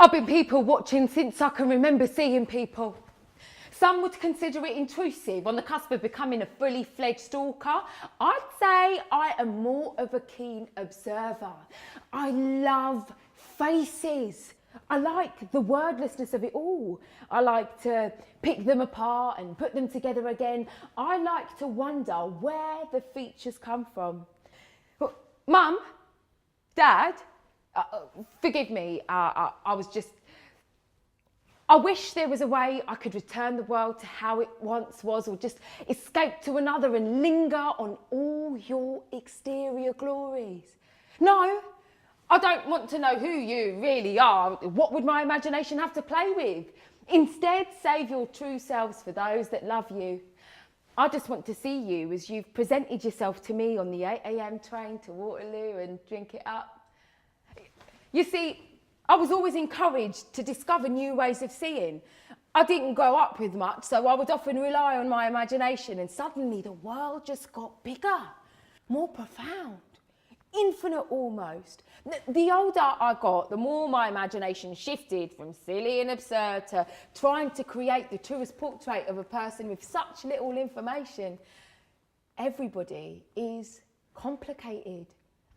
I've been people watching since I can remember seeing people. Some would consider it intrusive, on the cusp of becoming a fully fledged stalker. I'd say I am more of a keen observer. I love faces. I like the wordlessness of it all. I like to pick them apart and put them together again. I like to wonder where the features come from. Mum, Dad, forgive me, I wish there was a way I could return the world to how it once was, or just escape to another and linger on all your exterior glories. No, I don't want to know who you really are. What would my imagination have to play with? Instead, save your true selves for those that love you. I just want to see you as you've presented yourself to me on the 8 a.m. train to Waterloo and drink it up. You see, I was always encouraged to discover new ways of seeing. I didn't grow up with much, so I would often rely on my imagination, and suddenly the world just got bigger, more profound, infinite almost. The older I got, the more my imagination shifted from silly and absurd to trying to create the truest portrait of a person with such little information. Everybody is complicated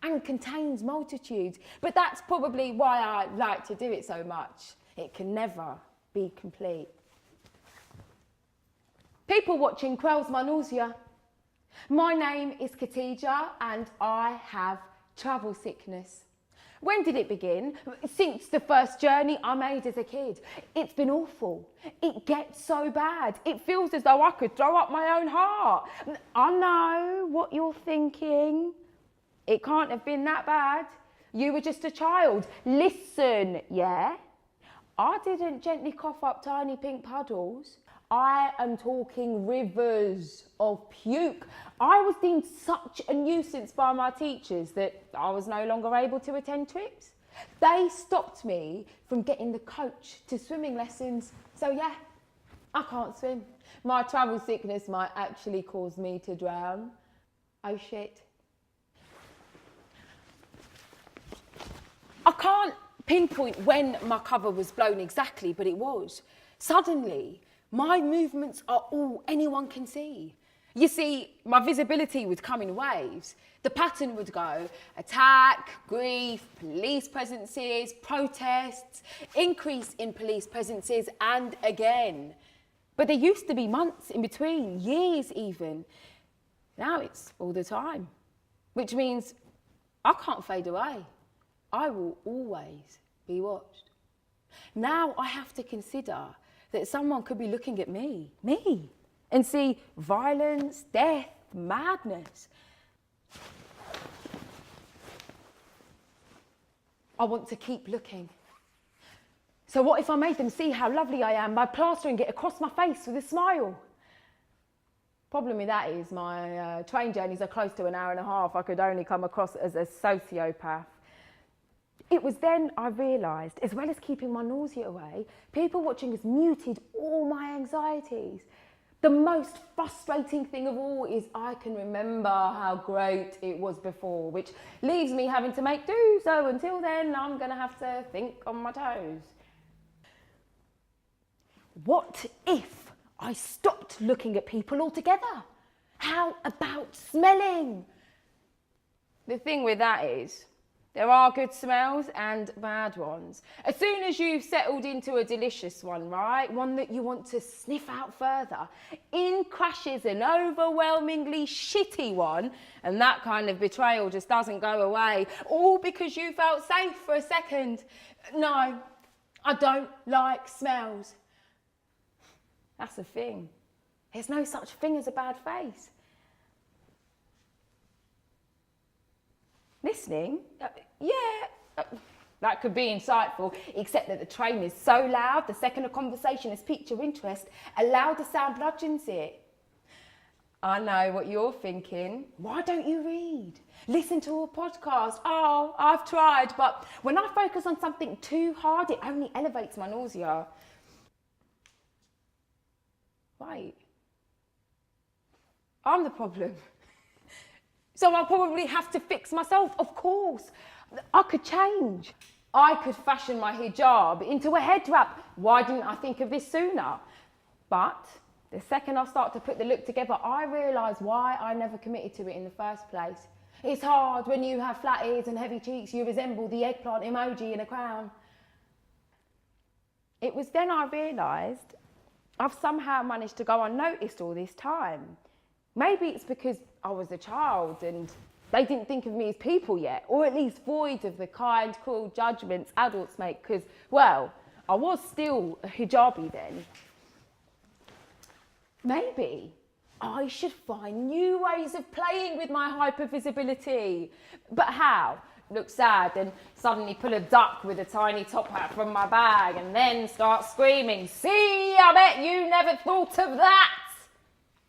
and contains multitudes, but that's probably why I like to do it so much. It can never be complete. People watching quells my nausea. My name is Khadija and I have travel sickness. When did it begin? Since the first journey I made as a kid. It's been awful. It gets so bad. It feels as though I could throw up my own heart. I know what you're thinking. It can't have been that bad. You were just a child. Listen, yeah? I didn't gently cough up tiny pink puddles. I am talking rivers of puke. I was deemed such a nuisance by my teachers that I was no longer able to attend trips. They stopped me from getting the coach to swimming lessons. So yeah, I can't swim. My travel sickness might actually cause me to drown. Oh shit. I can't pinpoint when my cover was blown exactly, but it was. Suddenly, my movements are all anyone can see. You see, my visibility would come in waves. The pattern would go attack, grief, police presences, protests, increase in police presences, and again. But there used to be months in between, years even. Now it's all the time, which means I can't fade away. I will always be watched. Now I have to consider that someone could be looking at me, and see violence, death, madness. I want to keep looking. So what if I made them see how lovely I am by plastering it across my face with a smile? Problem with that is my train journeys are close to an hour and a half. I could only come across as a sociopath. It was then I realised, as well as keeping my nausea away, people watching has muted all my anxieties. The most frustrating thing of all is I can remember how great it was before, which leaves me having to make do. So until then, I'm going to have to think on my toes. What if I stopped looking at people altogether? How about smelling? The thing with that is, there are good smells and bad ones. As soon as you've settled into a delicious one, right? One that you want to sniff out further, in crashes an overwhelmingly shitty one, and that kind of betrayal just doesn't go away, all because you felt safe for a second. No, I don't like smells. That's the thing. There's no such thing as a bad face. Listening? That could be insightful, except that the train is so loud, the second a conversation has piqued your interest, a louder sound bludgeons it. I know what you're thinking. Why don't you read? Listen to a podcast. Oh, I've tried, but when I focus on something too hard, it only elevates my nausea. Wait. I'm the problem. So I'll probably have to fix myself, of course. I could change. I could fashion my hijab into a head wrap. Why didn't I think of this sooner? But the second I start to put the look together, I realise why I never committed to it in the first place. It's hard when you have flat ears and heavy cheeks, you resemble the eggplant emoji in a crown. It was then I realised I've somehow managed to go unnoticed all this time. Maybe it's because I was a child and they didn't think of me as people yet, or at least void of the kind, cruel judgments adults make, because, well, I was still a hijabi then. Maybe I should find new ways of playing with my hypervisibility. But how? Look sad and suddenly pull a duck with a tiny top hat from my bag and then start screaming, "See, I bet you never thought of that!"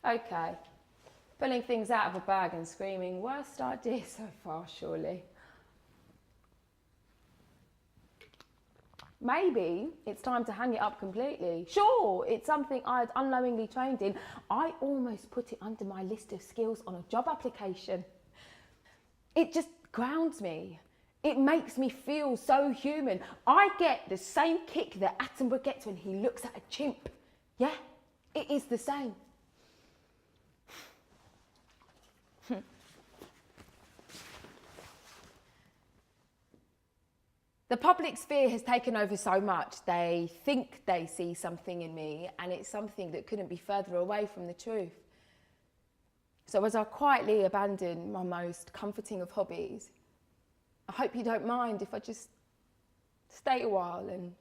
Okay, pulling things out of a bag and screaming, worst idea so far, surely. Maybe it's time to hang it up completely. Sure, it's something I'd unknowingly trained in. I almost put it under my list of skills on a job application. It just grounds me. It makes me feel so human. I get the same kick that Attenborough gets when he looks at a chimp. Yeah, it is the same. The public sphere has taken over so much. They think they see something in me, and it's something that couldn't be further away from the truth. So as I quietly abandon my most comforting of hobbies, I hope you don't mind if I just stay a while and